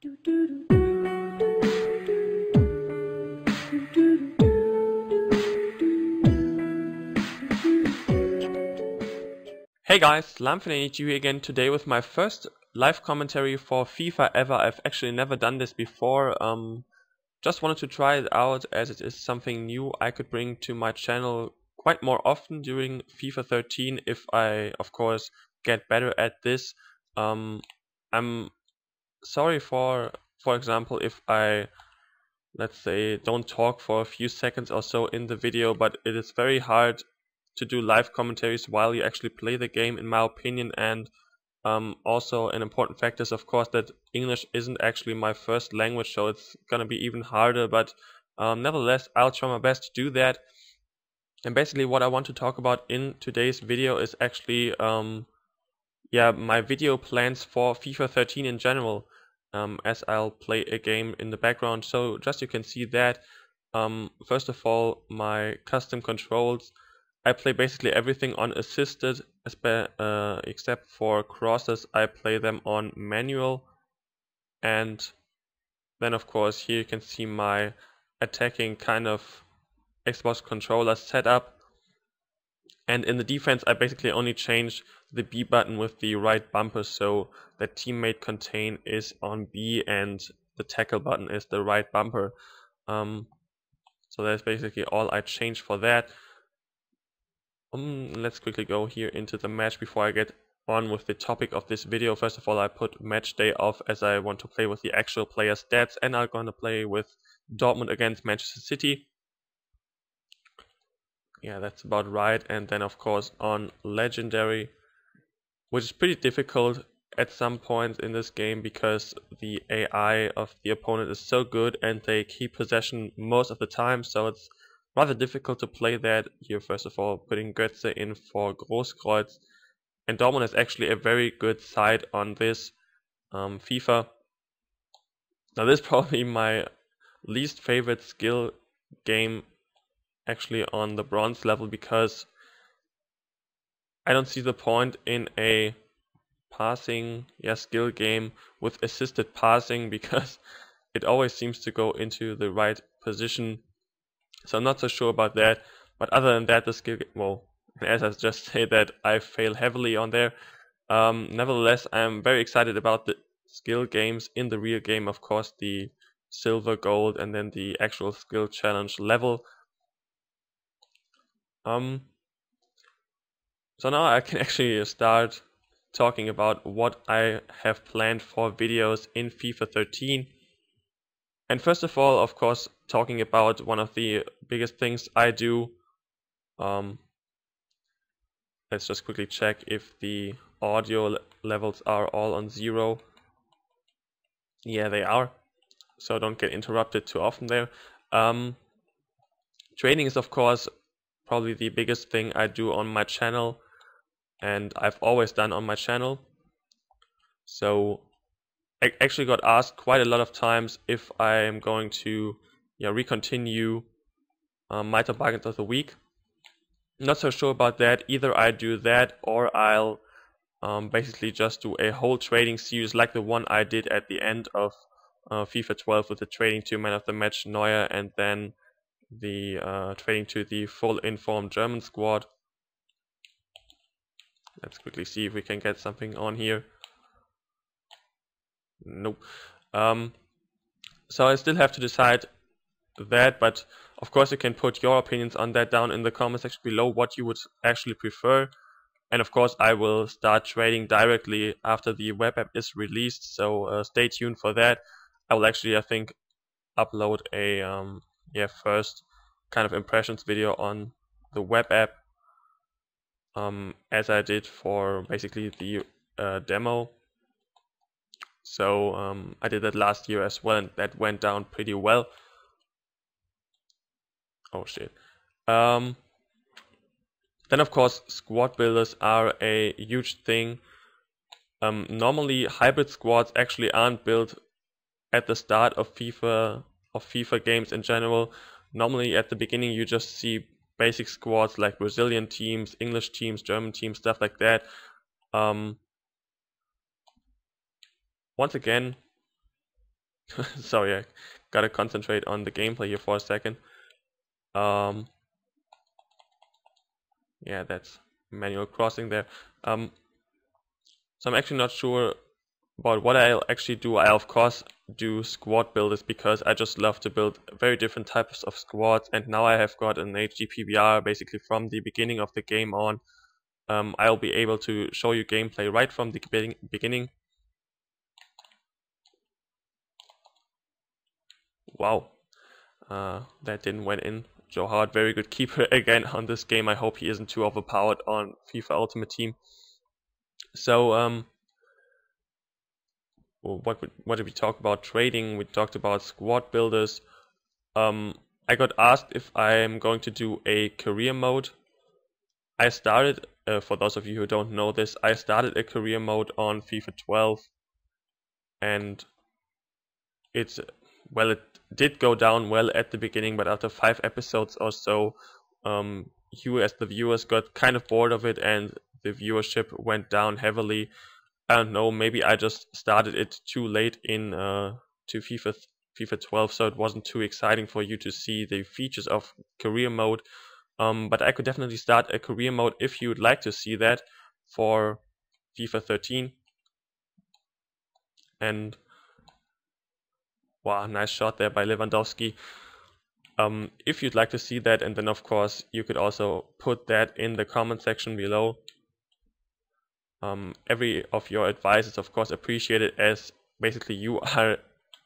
Hey guys, Lamfinity here again today with my first live commentary for FIFA ever. I've actually never done this before. Just wanted to try it out as it is something new I could bring to my channel quite more often during FIFA 13 if I, of course, get better at this. I'm sorry for example, if I, let's say, don't talk for a few seconds or so in the video, but it is very hard to do live commentaries while you actually play the game, in my opinion. And also an important factor is, of course, that English isn't actually my first language, so it's gonna be even harder, but nevertheless, I'll try my best to do that. And basically what I want to talk about in today's video is actually my video plans for FIFA 13 in general, as I'll play a game in the background. So just you can see that, first of all, my custom controls, I play basically everything on assisted, except for crosses. I play them on manual. And then of course here you can see my attacking kind of Xbox controller setup. And in the defense I basically only change the B button with the right bumper, so the teammate contain is on B and the tackle button is the right bumper. So that's basically all I change for that. Let's quickly go here into the match before I get on with the topic of this video. First of all, I put match day off as I want to play with the actual player stats, and I'm gonna play with Dortmund against Manchester City. Yeah, that's about right. And then of course on legendary, which is pretty difficult at some points in this game because the AI of the opponent is so good and they keep possession most of the time, so it's rather difficult to play that. Here, first of all, putting Götze in for Großkreuz, and Dortmund is actually a very good side on this FIFA. Now this is probably my least favorite skill game actually on the bronze level, because I don't see the point in a passing skill game with assisted passing, because it always seems to go into the right position. So I'm not so sure about that, but other than that, the skill game, well, as I just say that, I fail heavily on there. Nevertheless, I'm very excited about the skill games in the real game, of course, the silver, gold, and then the actual skill challenge level. So now I can actually start talking about what I have planned for videos in FIFA 13. And first of all, of course, talking about one of the biggest things I do. Let's just quickly check if the audio levels are all on 0. Yeah, they are. So don't get interrupted too often there. Trading is, of course, probably the biggest thing I do on my channel, and I've always done on my channel. So I actually got asked quite a lot of times if I am going to recontinue my top bargains of the week. Not so sure about that. Either I do that or I'll basically just do a whole trading series like the one I did at the end of FIFA 12 with the trading to man of the match Neuer, and then the trading to the full informed German squad. Let's quickly see if we can get something on here. Nope. So I still have to decide that, but of course you can put your opinions on that down in the comment section below, what you would actually prefer. And of course I will start trading directly after the web app is released, so stay tuned for that. I will actually, I think, upload a first kind of impressions video on the web app, as I did for basically the demo. So I did that last year as well, and that went down pretty well. Oh shit. Then of course squad builders are a huge thing. Normally hybrid squads actually aren't built at the start of FIFA games in general. Normally at the beginning you just see basic squads like Brazilian teams, English teams, German teams, stuff like that. Once again, Sorry, I gotta concentrate on the gameplay here for a second. Um, yeah, that's manual crossing there. So I'm actually not sure about what I'll actually do. I of course do squad builders because I just love to build very different types of squads, and now I have got an HD PVR basically from the beginning of the game on. I'll be able to show you gameplay right from the beginning. Wow, that didn't went in. Joe Hart, very good keeper again on this game. I hope he isn't too overpowered on FIFA Ultimate Team. So what did we talk about? Trading. We talked about squad builders. I got asked if I am going to do a career mode. I started, for those of you who don't know this, I started a career mode on FIFA 12, and it's, well, it did go down well at the beginning, but after 5 episodes or so, you as the viewers got kind of bored of it, and the viewership went down heavily. I don't know, maybe I just started it too late in to FIFA 12, so it wasn't too exciting for you to see the features of career mode. But I could definitely start a career mode if you'd like to see that for FIFA 13. And wow, nice shot there by Lewandowski. If you'd like to see that, and then of course you could also put that in the comment section below. Every of your advice is of course appreciated, as basically you are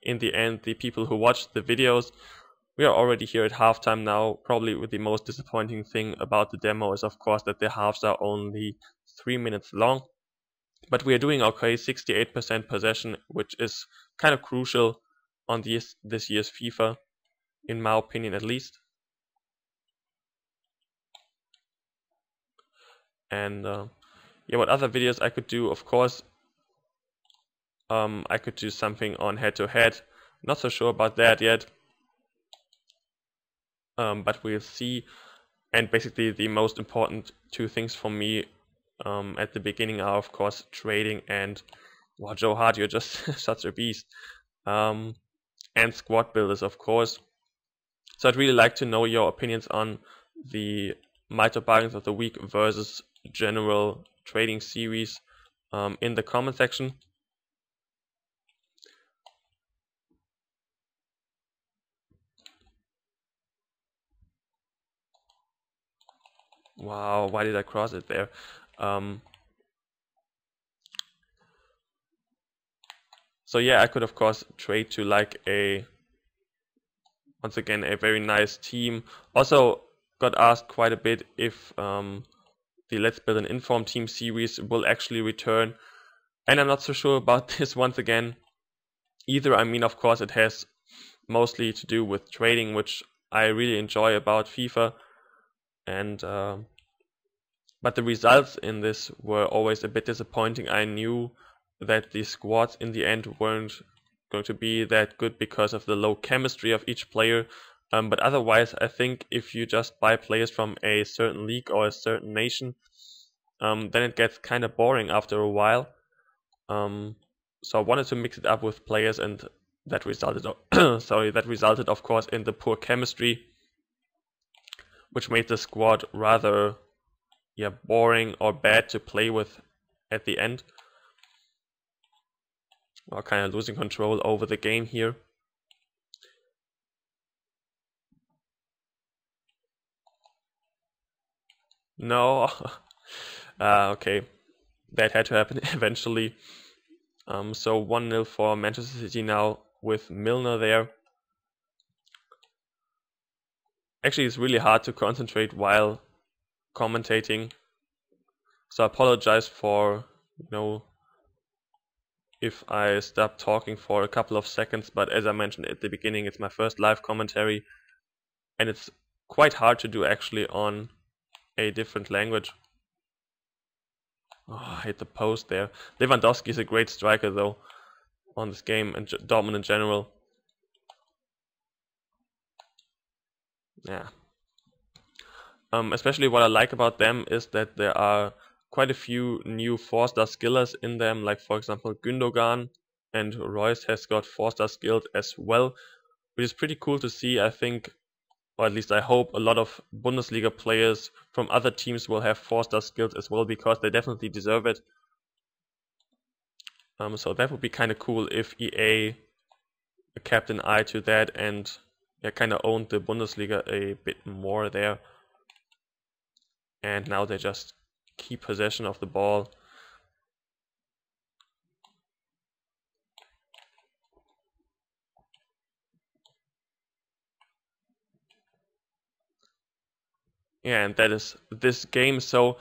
in the end the people who watch the videos. We are already here at halftime now. Probably with the most disappointing thing about the demo is of course that the halves are only 3 minutes long. But we are doing okay, 68% possession, which is kind of crucial on this year's FIFA, in my opinion at least. And yeah, what other videos I could do? Of course, I could do something on head-to-head. Not so sure about that yet, but we'll see. And basically, the most important 2 things for me at the beginning are, of course, trading and, wow, Joe Hart, you're just such a beast. And squad builders, of course. So I'd really like to know your opinions on the Miter Bargains of the Week versus general trading series in the comment section. Wow, why did I cross it there? So yeah, I could of course trade to like once again a very nice team. Also got asked quite a bit if the Let's Build an Inform Team series will actually return, and I'm not so sure about this once again either. I mean, of course it has mostly to do with trading, which I really enjoy about FIFA, and but the results in this were always a bit disappointing. I knew that the squads in the end weren't going to be that good because of the low chemistry of each player, but otherwise I think if you just buy players from a certain league or a certain nation, then it gets kind of boring after a while. So I wanted to mix it up with players, and that resulted that resulted of course in the poor chemistry, which made the squad rather boring or bad to play with at the end. We're kind of losing control over the game here. No. Okay, that had to happen eventually. So 1-0 for Manchester City now with Milner there. Actually, it's really hard to concentrate while commentating, so I apologize for, if I stop talking for a couple of seconds, but as I mentioned at the beginning, it's my first live commentary, and it's quite hard to do actually on a different language. Oh, I hit the post there. Lewandowski is a great striker though on this game, and Dortmund in general. Yeah. Especially what I like about them is that there are quite a few new 4-star skillers in them, like for example Gündogan, and Royce has got 4-star skilled as well, which is pretty cool to see. I think, or at least I hope, a lot of Bundesliga players from other teams will have 4-star skills as well, because they definitely deserve it. So that would be kind of cool if EA kept an eye to that and kind of owned the Bundesliga a bit more there. And now they just keep possession of the ball. Yeah, and that is this game. So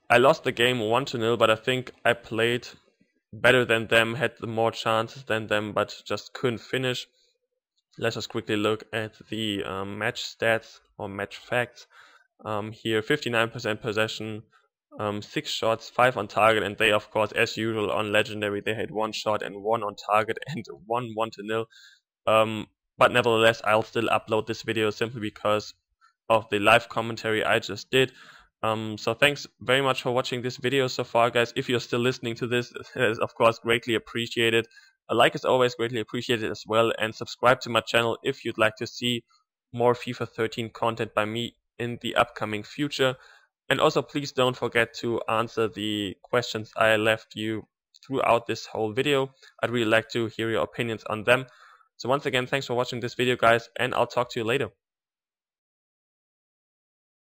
I lost the game 1-0, but I think I played better than them, had more chances than them, but just couldn't finish. Let's just quickly look at the match stats or match facts. Here, 59% possession, 6 shots, 5 on target, and they, of course, as usual on Legendary, they had 1 shot and 1 on target and won 1-0. But nevertheless, I'll still upload this video simply because of the live commentary I just did. So thanks very much for watching this video so far, guys. If you're still listening to this, it is of course greatly appreciated. A like is always greatly appreciated as well, and subscribe to my channel if you'd like to see more FIFA 13 content by me in the upcoming future. And also, please don't forget to answer the questions I left you throughout this whole video. I'd really like to hear your opinions on them. So once again, thanks for watching this video, guys, and I'll talk to you later.